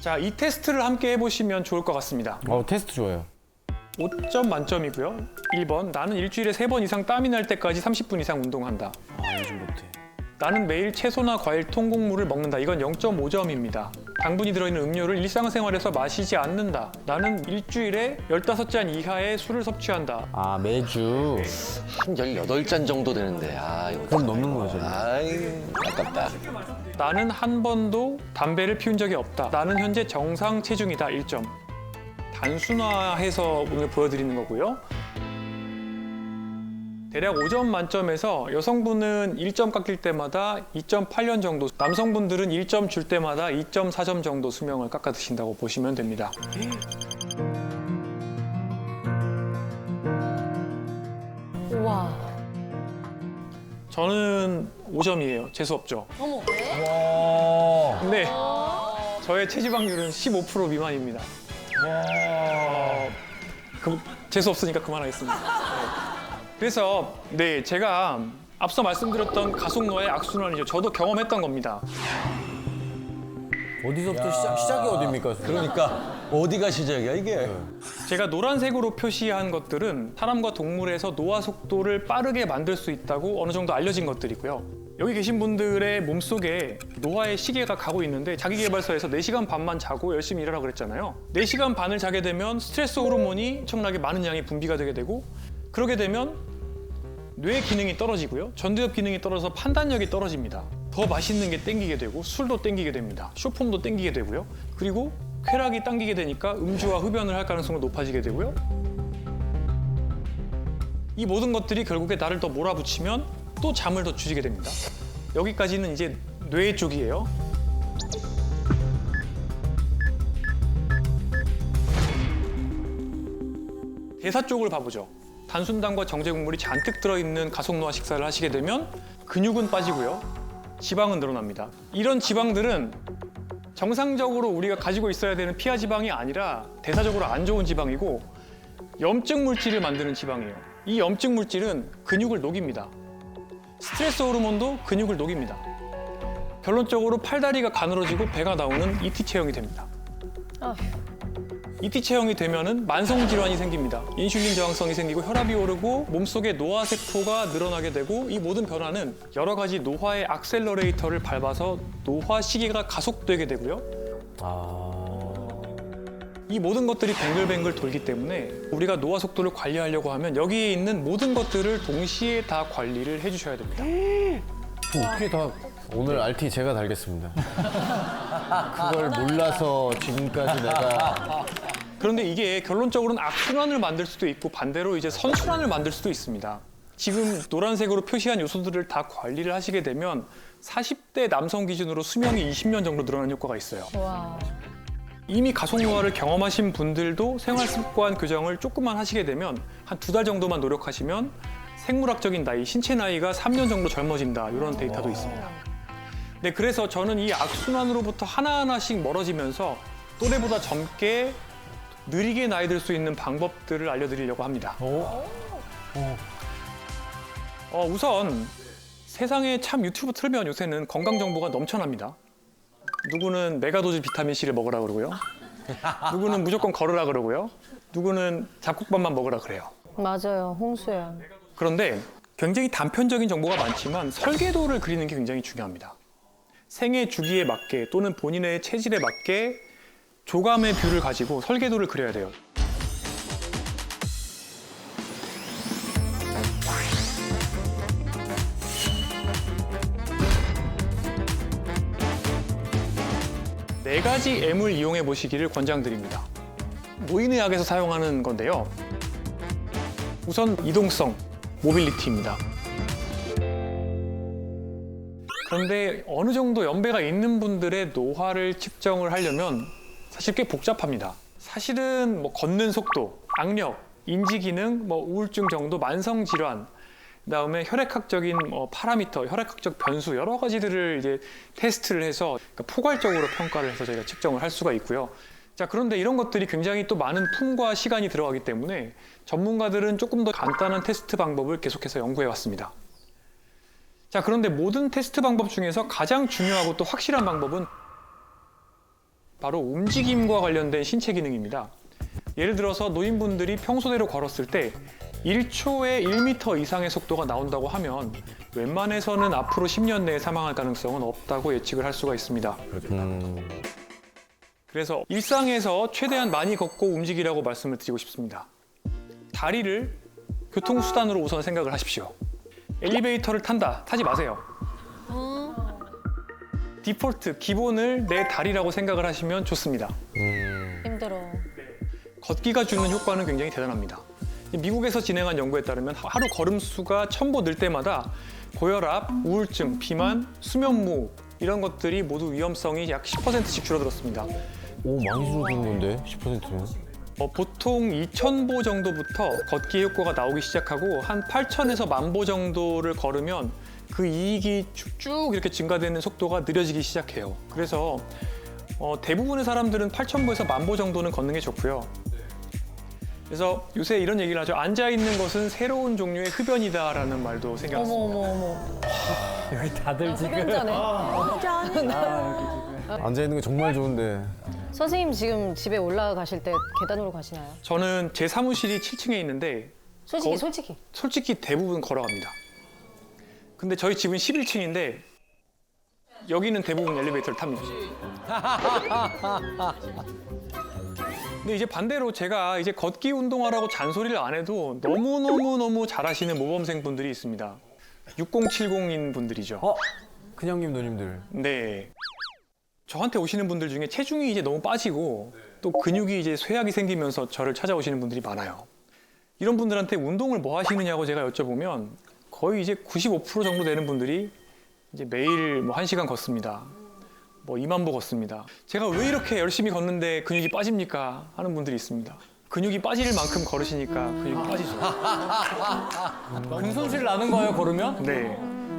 자, 이 테스트를 함께 해보시면 좋을 것 같습니다. 테스트 좋아요. 5점 만점이고요. 1번, 나는 일주일에 3번 이상 땀이 날 때까지 30분 이상 운동한다. 요즘 못해. 나는 매일 채소나 과일, 통곡물을 먹는다. 이건 0.5점입니다. 당분이 들어있는 음료를 일상생활에서 마시지 않는다. 나는 일주일에 15잔 이하의 술을 섭취한다. 매주. 한 18잔 정도 되는데 이거 그럼 넘는 거죠. 아깝다. 나는 한 번도 담배를 피운 적이 없다. 나는 현재 정상 체중이다. 1점. 단순화해서 오늘 보여드리는 거고요. 대략 5점 만점에서 여성분은 1점 깎일 때마다 2.8년 정도, 남성분들은 1점 줄 때마다 2.4점 정도 수명을 깎아 드신다고 보시면 됩니다. 우와. 저는 5점이에요. 재수 없죠. 어머. 근데 저의 체지방률은 15% 미만입니다. 재수 없으니까 그만하겠습니다. 그래서 제가 앞서 말씀드렸던 가속노화의 악순환이죠. 저도 경험했던 겁니다. 어디서부터 시작이 어딥니까? 그러니까 어디가 시작이야 이게? 제가 노란색으로 표시한 것들은 사람과 동물에서 노화 속도를 빠르게 만들 수 있다고 어느 정도 알려진 것들이고요. 여기 계신 분들의 몸속에 노화의 시계가 가고 있는데 자기계발서에서 4시간 반만 자고 열심히 일하라고 그랬잖아요. 4시간 반을 자게 되면 스트레스 호르몬이 엄청나게 많은 양이 분비가 되게 되고 그러게 되면 뇌 기능이 떨어지고요. 전두엽 기능이 떨어져서 판단력이 떨어집니다. 더 맛있는 게 땡기게 되고 술도 땡기게 됩니다. 쇼폼도 땡기게 되고요. 그리고 쾌락이 당기게 되니까 음주와 흡연을 할 가능성이 높아지게 되고요. 이 모든 것들이 결국에 나를 더 몰아붙이면 또 잠을 더 주지게 됩니다. 여기까지는 이제 뇌 쪽이에요. 대사 쪽을 봐보죠. 단순당과 정제국물이 잔뜩 들어있는 가속노화 식사를 하시게 되면 근육은 빠지고요. 지방은 늘어납니다. 이런 지방들은 정상적으로 우리가 가지고 있어야 되는 피하 지방이 아니라 대사적으로 안 좋은 지방이고 염증 물질을 만드는 지방이에요. 이 염증 물질은 근육을 녹입니다. 스트레스 호르몬도 근육을 녹입니다. 결론적으로 팔다리가 가늘어지고 배가 나오는 ET 체형이 됩니다. ET 체형이 되면은 만성 질환이 생깁니다. 인슐린 저항성이 생기고 혈압이 오르고 몸속에 노화 세포가 늘어나게 되고 이 모든 변화는 여러 가지 노화의 액셀러레이터를 밟아서 노화 시기가 가속되게 되고요. 이 모든 것들이 뱅글뱅글 돌기 때문에 우리가 노화 속도를 관리하려고 하면 여기에 있는 모든 것들을 동시에 다 관리를 해주셔야 됩니다. 어떻게 다 오늘 RT 제가 달겠습니다. 그걸 몰라서 지금까지 내가 그런데 이게 결론적으로는 악순환을 만들 수도 있고 반대로 이제 선순환을 만들 수도 있습니다. 지금 노란색으로 표시한 요소들을 다 관리를 하시게 되면 40대 남성 기준으로 수명이 20년 정도 늘어나는 효과가 있어요. 와. 이미 가속노화를 경험하신 분들도 생활습관 교정을 조금만 하시게 되면 한 2달 정도만 노력하시면 생물학적인 나이, 신체 나이가 3년 정도 젊어진다 이런 데이터도 있습니다. 네, 그래서 저는 이 악순환으로부터 하나하나씩 멀어지면서 또래보다 젊게 느리게 나이 들 수 있는 방법들을 알려드리려고 합니다. 우선 세상에 참 유튜브 틀면 요새는 건강 정보가 넘쳐납니다. 누구는 메가도즈 비타민C를 먹으라 그러고요. 누구는 무조건 걸으라 그러고요. 누구는 잡곡밥만 먹으라 그래요. 맞아요. 홍수야. 그런데 굉장히 단편적인 정보가 많지만 설계도를 그리는 게 굉장히 중요합니다. 생애 주기에 맞게 또는 본인의 체질에 맞게 조감의 뷰를 가지고 설계도를 그려야 돼요. 네 가지 M을 이용해 보시기를 권장드립니다. 노인의학에서 사용하는 건데요. 우선 이동성, 모빌리티입니다. 그런데 어느 정도 연배가 있는 분들의 노화를 측정을 하려면 사실 꽤 복잡합니다. 사실은 걷는 속도, 악력, 인지 기능, 우울증 정도, 만성 질환, 그다음에 혈액학적인 파라미터, 혈액학적 변수 여러 가지들을 이제 테스트를 해서 포괄적으로 평가를 해서 저희가 측정을 할 수가 있고요. 자, 그런데 이런 것들이 굉장히 또 많은 품과 시간이 들어가기 때문에 전문가들은 조금 더 간단한 테스트 방법을 계속해서 연구해 왔습니다. 자, 그런데 모든 테스트 방법 중에서 가장 중요하고 또 확실한 방법은 바로 움직임과 관련된 신체 기능입니다. 예를 들어서 노인분들이 평소대로 걸었을 때 1초에 1m 이상의 속도가 나온다고 하면 웬만해서는 앞으로 10년 내에 사망할 가능성은 없다고 예측을 할 수가 있습니다. 그래서 일상에서 최대한 많이 걷고 움직이라고 말씀을 드리고 싶습니다. 다리를 교통수단으로 우선 생각을 하십시오. 엘리베이터를 탄다, 타지 마세요. 디폴트, 기본을 내 다리라고 생각을 하시면 좋습니다. 힘들어. 걷기가 주는 효과는 굉장히 대단합니다. 미국에서 진행한 연구에 따르면 하루 걸음수가 1000보 늘 때마다 고혈압, 우울증, 비만, 수면무호 이런 것들이 모두 위험성이 약 10%씩 줄어들었습니다. 오, 많이 줄어든 건데, 10%면. 보통 2000보 정도부터 걷기 효과가 나오기 시작하고 한 8000에서 10,000보 정도를 걸으면 그 이익이 쭉쭉 이렇게 증가되는 속도가 느려지기 시작해요. 그래서 대부분의 사람들은 8000보에서 10,000보 정도는 걷는 게 좋고요. 그래서 요새 이런 얘기를 하죠. 앉아있는 것은 새로운 종류의 흡연이다라는 말도 생겨났습니다. 어머. 여기 다들 지금 흡연자네. 앉아있는 게 정말 좋은데. 선생님 지금 집에 올라가실 때 계단으로 가시나요? 저는 제 사무실이 7층에 있는데 솔직히. 솔직히 대부분 걸어갑니다. 근데 저희 집은 11층인데 여기는 대부분 엘리베이터를 탑니다. 근데 이제 반대로 제가 이제 걷기 운동하라고 잔소리를 안 해도 너무 잘하시는 모범생 분들이 있습니다. 6070인 분들이죠. 큰형님, 누님들. 네. 저한테 오시는 분들 중에 체중이 이제 너무 빠지고 또 근육이 이제 쇠약이 생기면서 저를 찾아오시는 분들이 많아요. 이런 분들한테 운동을 뭐 하시느냐고 제가 여쭤보면 거의 이제 95% 정도 되는 분들이 이제 매일 뭐 1시간 걷습니다. 뭐 20,000보 걷습니다. 제가 왜 이렇게 열심히 걷는데 근육이 빠집니까? 하는 분들이 있습니다. 근육이 빠질 만큼 걸으시니까 근육이 빠지죠. 근손실 나는 거예요, 걸으면? 네.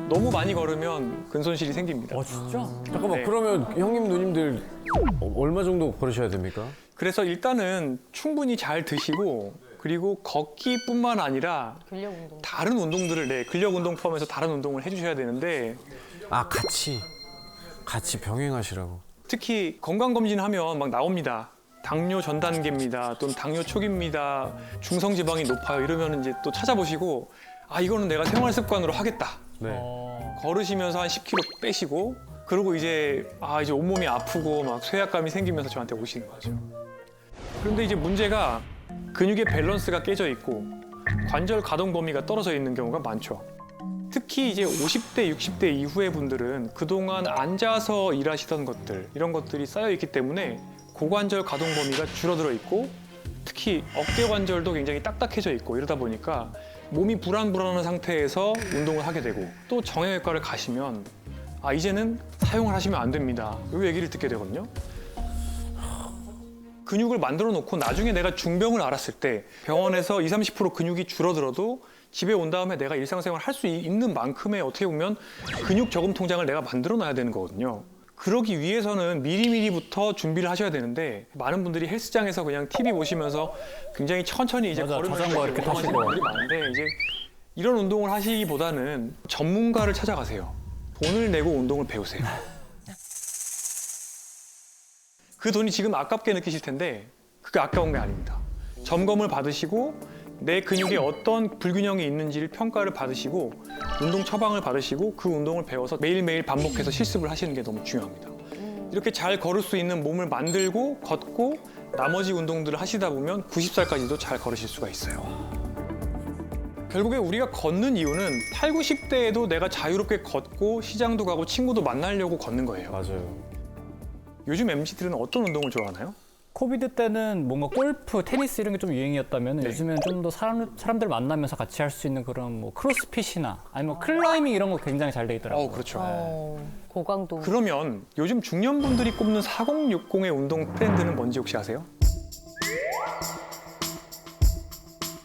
너무 많이 걸으면 근손실이 생깁니다. 진짜? 잠깐만, 네. 그러면 형님, 누님들 얼마 정도 걸으셔야 됩니까? 그래서 일단은 충분히 잘 드시고 그리고 걷기뿐만 아니라 근력 운동. 다른 운동들을 근력 운동 포함해서 다른 운동을 해주셔야 되는데 아, 같이 병행하시라고. 특히 건강검진하면 막 나옵니다. 당뇨 전 단계입니다. 또는 당뇨 초기입니다. 중성지방이 높아요. 이러면 이제 또 찾아보시고 아 이거는 내가 생활 습관으로 하겠다. 네. 걸으시면서 한 10kg 빼시고 그리고 이제 이제 온몸이 아프고 막 쇠약감이 생기면서 저한테 오시는 거죠. 그런데 이제 문제가 근육의 밸런스가 깨져 있고 관절 가동 범위가 떨어져 있는 경우가 많죠. 특히 이제 50대, 60대 이후의 분들은 그동안 앉아서 일하시던 것들 이런 것들이 쌓여 있기 때문에 고관절 가동 범위가 줄어들어 있고 특히 어깨 관절도 굉장히 딱딱해져 있고 이러다 보니까 몸이 불안불안한 상태에서 운동을 하게 되고 또 정형외과를 가시면 이제는 사용을 하시면 안 됩니다. 이 얘기를 듣게 되거든요. 근육을 만들어 놓고 나중에 내가 중병을 알았을 때 병원에서 20, 30% 근육이 줄어들어도 집에 온 다음에 내가 일상생활 할 수 있는 만큼의 어떻게 보면 근육 저금 통장을 내가 만들어 놔야 되는 거거든요. 그러기 위해서는 미리미리부터 준비를 하셔야 되는데 많은 분들이 헬스장에서 그냥 TV 보시면서 굉장히 천천히 이제 맞아, 걸으면서 자전거 이렇게 운동하시는 타시고. 분들이 많은데 이제 이런 운동을 하시기보다는 전문가를 찾아가세요. 돈을 내고 운동을 배우세요. 그 돈이 지금 아깝게 느끼실 텐데 그게 아까운 게 아닙니다. 점검을 받으시고 내 근육에 어떤 불균형이 있는지를 평가를 받으시고 운동 처방을 받으시고 그 운동을 배워서 매일매일 반복해서 실습을 하시는 게 너무 중요합니다. 이렇게 잘 걸을 수 있는 몸을 만들고 걷고 나머지 운동들을 하시다 보면 90살까지도 잘 걸으실 수가 있어요. 결국에 우리가 걷는 이유는 8, 90대에도 내가 자유롭게 걷고 시장도 가고 친구도 만나려고 걷는 거예요. 맞아요. 요즘 MZ들은 어떤 운동을 좋아하나요? 코비드 때는 뭔가 골프, 테니스 이런 게 좀 유행이었다면 네. 요즘엔 좀 더 사람들 만나면서 같이 할 수 있는 그런 뭐 크로스핏이나 아니면 클라이밍 이런 거 굉장히 잘 돼 있더라고요. 그렇죠. 고강도. 그러면 요즘 중년분들이 꼽는 4060의 운동 트렌드는 뭔지 혹시 아세요?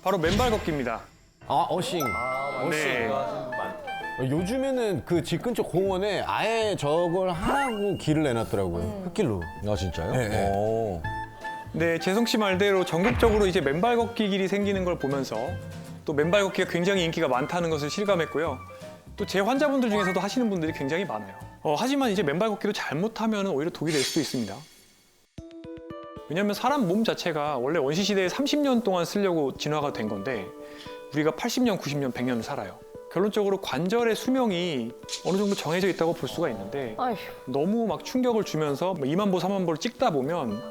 바로 맨발 걷기입니다. 어싱. 네. 요즘에는 그 집 근처 공원에 아예 저걸 하라고 길을 내놨더라고요. 흙길로. 아 진짜요? 네. 오. 네, 재성 씨 말대로 전국적으로 이제 맨발 걷기 길이 생기는 걸 보면서 또 맨발 걷기가 굉장히 인기가 많다는 것을 실감했고요. 또 제 환자분들 중에서도 하시는 분들이 굉장히 많아요. 하지만 이제 맨발 걷기를 잘못하면 오히려 독이 될 수도 있습니다. 왜냐하면 사람 몸 자체가 원래 원시 시대에 30년 동안 쓰려고 진화가 된 건데 우리가 80년, 90년, 100년을 살아요. 결론적으로 관절의 수명이 어느 정도 정해져 있다고 볼 수가 있는데 아휴. 너무 막 충격을 주면서 2만 보, 3만 보를 찍다 보면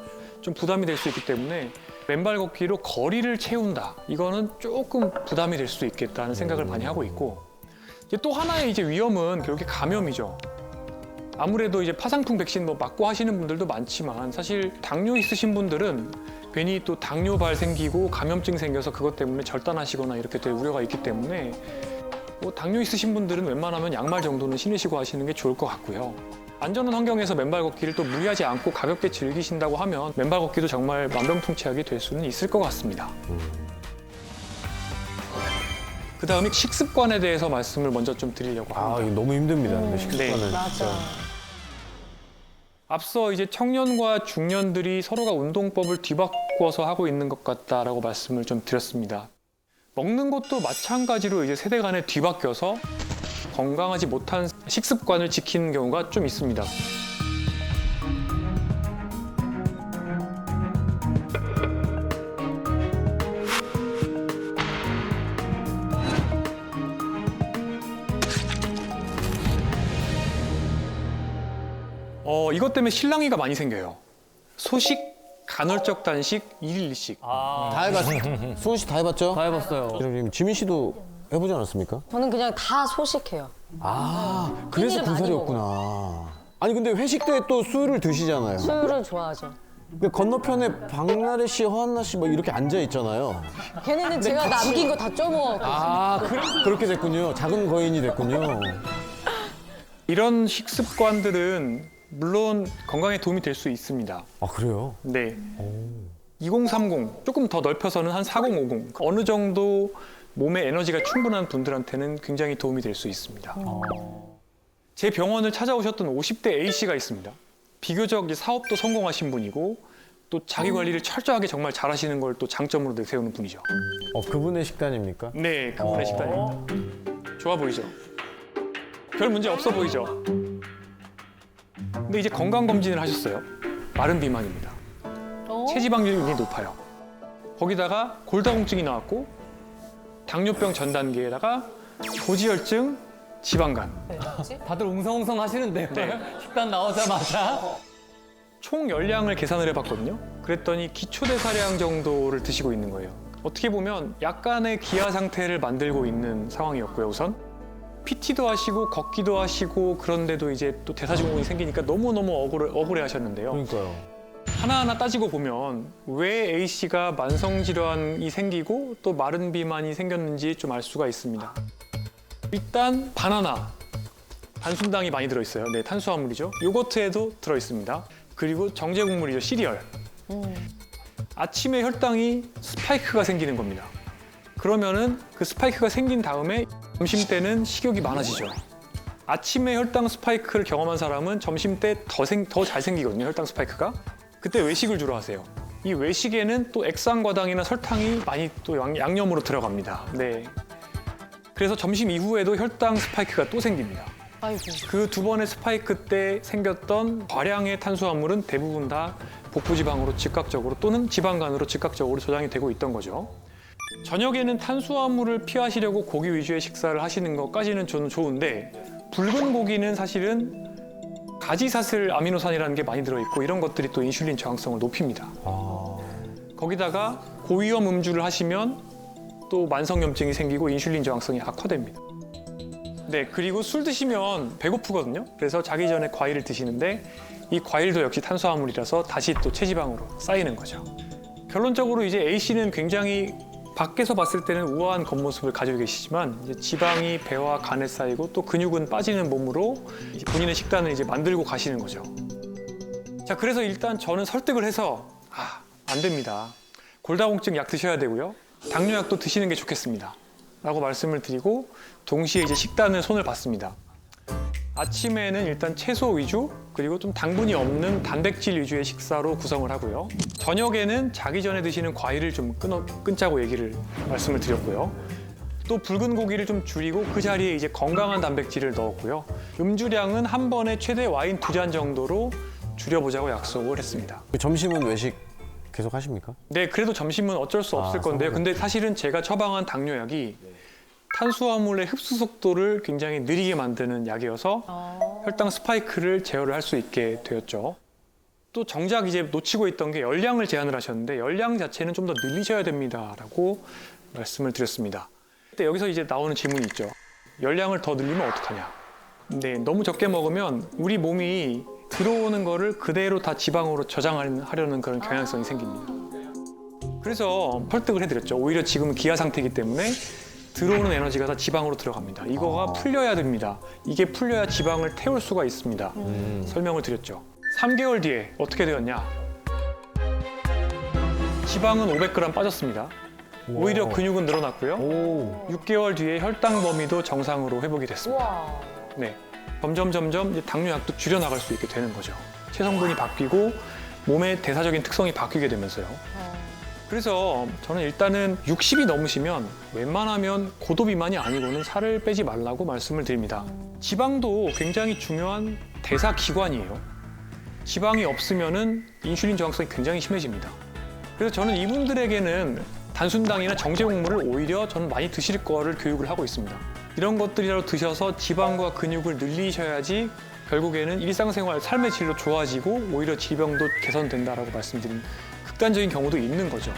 좀 부담이 될 수 있기 때문에 맨발 걷기로 거리를 채운다. 이거는 조금 부담이 될 수 있겠다는 생각을 많이 하고 있고 이제 또 하나의 이제 위험은 결국에 감염이죠. 아무래도 이제 파상풍 백신 뭐 맞고 하시는 분들도 많지만 사실 당뇨 있으신 분들은 괜히 또 당뇨발 생기고 감염증 생겨서 그것 때문에 절단하시거나 이렇게 될 우려가 있기 때문에 뭐 당뇨 있으신 분들은 웬만하면 양말 정도는 신으시고 하시는 게 좋을 것 같고요. 안전한 환경에서 맨발 걷기를 또 무리하지 않고 가볍게 즐기신다고 하면 맨발 걷기도 정말 만병통치약이 될 수는 있을 것 같습니다. 그 다음에 식습관에 대해서 말씀을 먼저 좀 드리려고 아, 합니다. 이거 너무 힘듭니다. 근데 식습관은. 네. 맞아. 앞서 이제 청년과 중년들이 서로가 운동법을 뒤바꿔서 하고 있는 것 같다라고 말씀을 좀 드렸습니다. 먹는 것도 마찬가지로 이제 세대 간에 뒤바뀌어서 건강하지 못한 식습관을 지키는 경우가 좀 있습니다. 이것 때문에 실랑이가 많이 생겨요. 소식, 간헐적 단식, 1일 1식. 다 해봤어. 수원 씨 다 해봤죠? 다 해봤어요. 그럼 지민 씨도 해보지 않았습니까? 저는 그냥 다 소식해요. 아, 그래서 끼니를 많이 군살이었구나. 아니 근데 회식 때 또 술을 드시잖아요. 술을 좋아하죠. 그 건너편에 박나래 씨, 허한나 씨 뭐 이렇게 앉아 있잖아요. 걔네는 제가 남긴 거 다 쪼먹었고. 아, 그렇게 됐군요. 작은 거인이 됐군요. 이런 식습관들은 물론 건강에 도움이 될 수 있습니다. 아, 그래요? 네. 2030, 조금 더 넓혀서는 한 4050. 어느 정도 몸에 에너지가 충분한 분들한테는 굉장히 도움이 될 수 있습니다. 제 병원을 찾아오셨던 50대 A씨가 있습니다. 비교적 이제 사업도 성공하신 분이고 또 자기 관리를 철저하게 정말 잘하시는 걸 또 장점으로 내세우는 분이죠. 그분의 식단입니까? 네, 그분의 식단입니다. 좋아 보이죠? 별 문제 없어 보이죠? 근데 이제 건강검진을 하셨어요. 마른 비만입니다. 체지방률이 굉장히 높아요. 거기다가 골다공증이 나왔고 당뇨병 전 단계에다가 고지혈증, 지방간. 다들 웅성웅성 하시는데요. 네. 식단 나오자마자. 총 열량을 계산을 해봤거든요. 그랬더니 기초대사량 정도를 드시고 있는 거예요. 어떻게 보면 약간의 기아 상태를 만들고 있는 상황이었고요, 우선. PT도 하시고 걷기도 하시고 그런데도 이제 또 대사증후군이 생기니까 너무너무 억울해 하셨는데요. 그러니까요. 하나하나 따지고 보면 왜 A씨가 만성질환이 생기고 또 마른 비만이 생겼는지 좀 알 수가 있습니다. 일단 바나나, 단순당이 많이 들어있어요. 네, 탄수화물이죠. 요거트에도 들어있습니다. 그리고 정제국물이죠, 시리얼. 아침에 혈당이 스파이크가 생기는 겁니다. 그러면은 그 스파이크가 생긴 다음에 점심 때는 식욕이 많아지죠. 아침에 혈당 스파이크를 경험한 사람은 점심 때 더 잘 생기거든요, 혈당 스파이크가. 그때 외식을 주로 하세요. 이 외식에는 또 액상과당이나 설탕이 많이 또 양념으로 들어갑니다. 네. 그래서 점심 이후에도 혈당 스파이크가 또 생깁니다. 아이고. 그 두 번의 스파이크 때 생겼던 과량의 탄수화물은 대부분 다 복부지방으로 즉각적으로 또는 지방간으로 즉각적으로 저장이 되고 있던 거죠. 저녁에는 탄수화물을 피하시려고 고기 위주의 식사를 하시는 것까지는 저는 좋은데 붉은 고기는 사실은 가지사슬 아미노산이라는 게 많이 들어있고 이런 것들이 또 인슐린 저항성을 높입니다. 거기다가 고위험 음주를 하시면 또 만성염증이 생기고 인슐린 저항성이 악화됩니다. 네, 그리고 술 드시면 배고프거든요. 그래서 자기 전에 과일을 드시는데 이 과일도 역시 탄수화물이라서 다시 또 체지방으로 쌓이는 거죠. 결론적으로 이제 A씨는 굉장히 밖에서 봤을 때는 우아한 겉모습을 가지고 계시지만 이제 지방이 배와 간에 쌓이고 또 근육은 빠지는 몸으로 이제 본인의 식단을 이제 만들고 가시는 거죠. 자, 그래서 일단 저는 설득을 해서 안 됩니다. 골다공증 약 드셔야 되고요. 당뇨약도 드시는 게 좋겠습니다. 라고 말씀을 드리고 동시에 이제 식단을 손을 봤습니다. 아침에는 일단 채소 위주 그리고 좀 당분이 없는 단백질 위주의 식사로 구성을 하고요. 저녁에는 자기 전에 드시는 과일을 좀 끊자고 말씀을 드렸고요. 또 붉은 고기를 좀 줄이고 그 자리에 이제 건강한 단백질을 넣었고요. 음주량은 한 번에 최대 와인 2잔 정도로 줄여보자고 약속을 했습니다. 점심은 외식 계속 하십니까? 네, 그래도 점심은 어쩔 수 없을 건데요. 근데 사실은 제가 처방한 당뇨약이 탄수화물의 흡수 속도를 굉장히 느리게 만드는 약이어서 혈당 스파이크를 제어를 할 수 있게 되었죠. 또 정작 이제 놓치고 있던 게 열량을 제한을 하셨는데 열량 자체는 좀 더 늘리셔야 됩니다라고 말씀을 드렸습니다. 근데 여기서 이제 나오는 질문이 있죠. 열량을 더 늘리면 어떡하냐? 네, 너무 적게 먹으면 우리 몸이 들어오는 거를 그대로 다 지방으로 저장하려는 그런 경향성이 생깁니다. 그래서 설득을 해드렸죠. 오히려 지금은 기아 상태이기 때문에 들어오는 에너지가 다 지방으로 들어갑니다. 이거가 풀려야 됩니다. 이게 풀려야 지방을 태울 수가 있습니다. 설명을 드렸죠. 3개월 뒤에 어떻게 되었냐? 지방은 500g 빠졌습니다. 오히려 근육은 늘어났고요. 6개월 뒤에 혈당 범위도 정상으로 회복이 됐습니다. 와. 네, 점점 이제 당뇨약도 줄여나갈 수 있게 되는 거죠. 체성분이 바뀌고 몸의 대사적인 특성이 바뀌게 되면서요. 그래서 저는 일단은 60이 넘으시면 웬만하면 고도 비만이 아니고는 살을 빼지 말라고 말씀을 드립니다. 지방도 굉장히 중요한 대사 기관이에요. 지방이 없으면은 인슐린 저항성이 굉장히 심해집니다. 그래서 저는 이분들에게는 단순당이나 정제곡물을 오히려 저는 많이 드실 거를 교육을 하고 있습니다. 이런 것들이라도 드셔서 지방과 근육을 늘리셔야지 결국에는 일상생활 삶의 질도 좋아지고 오히려 질병도 개선된다라고 말씀드린 극단적인 경우도 있는 거죠.